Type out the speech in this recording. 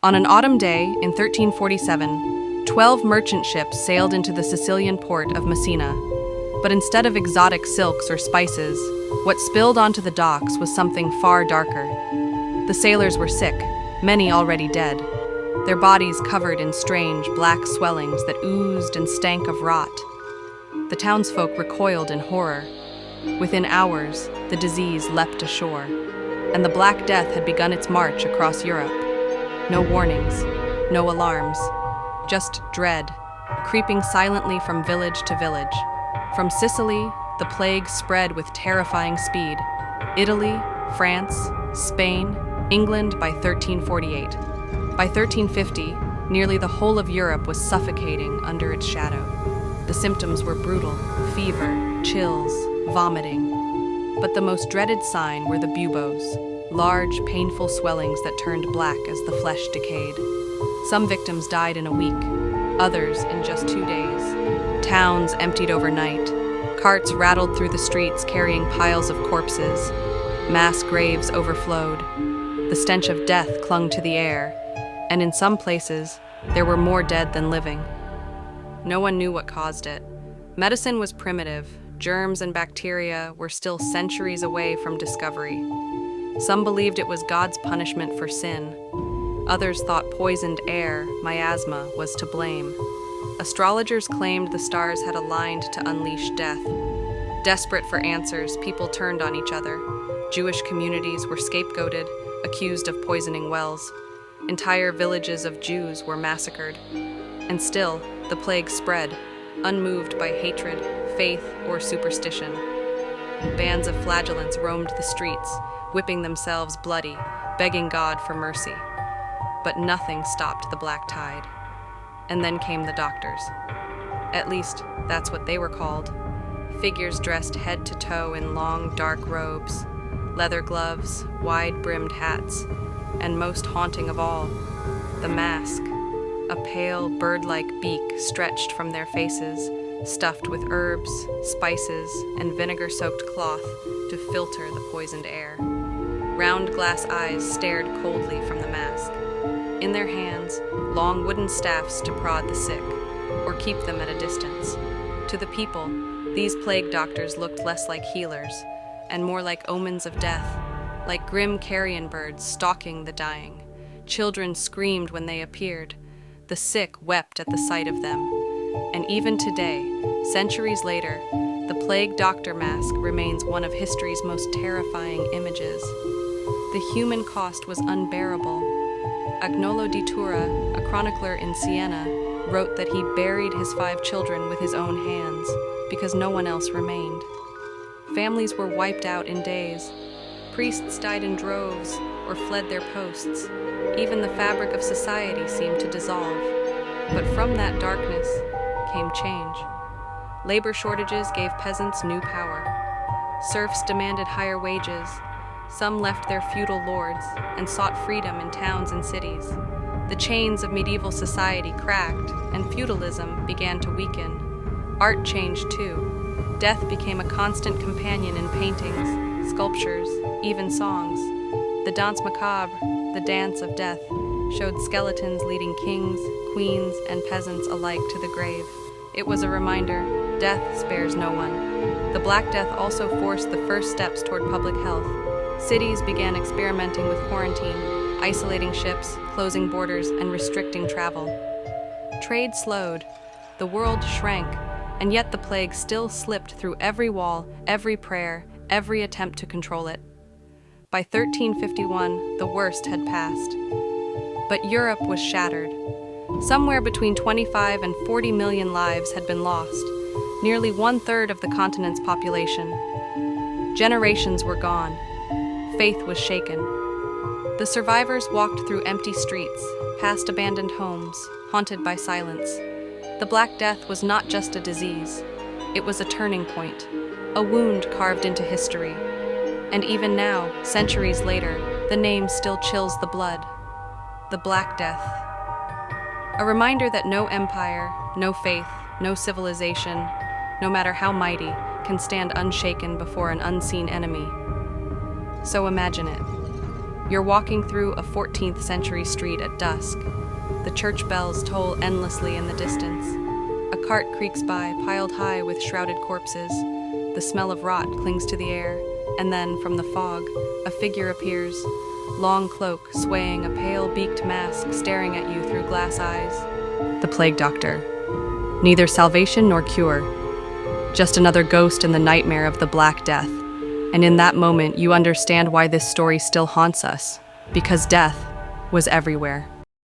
On an autumn day in 1347, 12 merchant ships sailed into the Sicilian port of Messina. But instead of exotic silks or spices, what spilled onto the docks was something far darker. The sailors were sick, many already dead, their bodies covered in strange black swellings that oozed and stank of rot. The townsfolk recoiled in horror. Within hours, the disease leapt ashore, and the Black Death had begun its march across Europe. No warnings, no alarms, just dread, creeping silently from village to village. From Sicily, the plague spread with terrifying speed. Italy, France, Spain, England by 1348. By 1350, nearly the whole of Europe was suffocating under its shadow. The symptoms were brutal: fever, chills, vomiting. But the most dreaded sign were the buboes, large, painful swellings that turned black as the flesh decayed. Some victims died in a week, others in just 2 days. Towns emptied overnight. Carts rattled through the streets carrying piles of corpses. Mass graves overflowed. The stench of death clung to the air, and in some places, there were more dead than living. No one knew what caused it. Medicine was primitive. Germs and bacteria were still centuries away from discovery. Some believed it was God's punishment for sin. Others thought poisoned air, miasma, was to blame. Astrologers claimed the stars had aligned to unleash death. Desperate for answers, people turned on each other. Jewish communities were scapegoated, accused of poisoning wells. Entire villages of Jews were massacred. And still, the plague spread, unmoved by hatred, faith, or superstition. Bands of flagellants roamed the streets, whipping themselves bloody, begging God for mercy. But nothing stopped the black tide. And then came the doctors. At least, that's what they were called. Figures dressed head to toe in long, dark robes, leather gloves, wide-brimmed hats, and most haunting of all, the mask. A pale, bird-like beak stretched from their faces, stuffed with herbs, spices, and vinegar-soaked cloth to filter the poisoned air. Round glass eyes stared coldly from the mask. In their hands, long wooden staffs to prod the sick, or keep them at a distance. To the people, these plague doctors looked less like healers, and more like omens of death, like grim carrion birds stalking the dying. Children screamed when they appeared. The sick wept at the sight of them. And even today, centuries later, the plague doctor mask remains one of history's most terrifying images. The human cost was unbearable. Agnolo di Tura, a chronicler in Siena, wrote that he buried his 5 children with his own hands because no one else remained. Families were wiped out in days. Priests died in droves or fled their posts. Even the fabric of society seemed to dissolve. But from that darkness came change. Labor shortages gave peasants new power. Serfs demanded higher wages. Some left their feudal lords and sought freedom in towns and cities. The chains of medieval society cracked, and feudalism began to weaken. Art changed too. Death became a constant companion in paintings, sculptures, even songs. The danse macabre, the dance of death, showed skeletons leading kings, queens, and peasants alike to the grave. It was a reminder: death spares no one. The Black Death also forced the first steps toward public health. Cities began experimenting with quarantine, isolating ships, closing borders, and restricting travel. Trade slowed, the world shrank, and yet the plague still slipped through every wall, every prayer, every attempt to control it. By 1351, the worst had passed. But Europe was shattered. Somewhere between 25 and 40 million lives had been lost, nearly 1/3 of the continent's population. Generations were gone. Faith was shaken. The survivors walked through empty streets, past abandoned homes, haunted by silence. The Black Death was not just a disease. It was a turning point, a wound carved into history. And even now, centuries later, the name still chills the blood. The Black Death. A reminder that no empire, no faith, no civilization, no matter how mighty, can stand unshaken before an unseen enemy. So imagine it. You're walking through a 14th century street at dusk. The church bells toll endlessly in the distance. A cart creaks by, piled high with shrouded corpses. The smell of rot clings to the air, and then, from the fog, a figure appears, long cloak, swaying a pale, beaked mask, staring at you through glass eyes. The plague doctor. Neither salvation nor cure. Just another ghost in the nightmare of the Black Death. And in that moment, you understand why this story still haunts us. Because death was everywhere.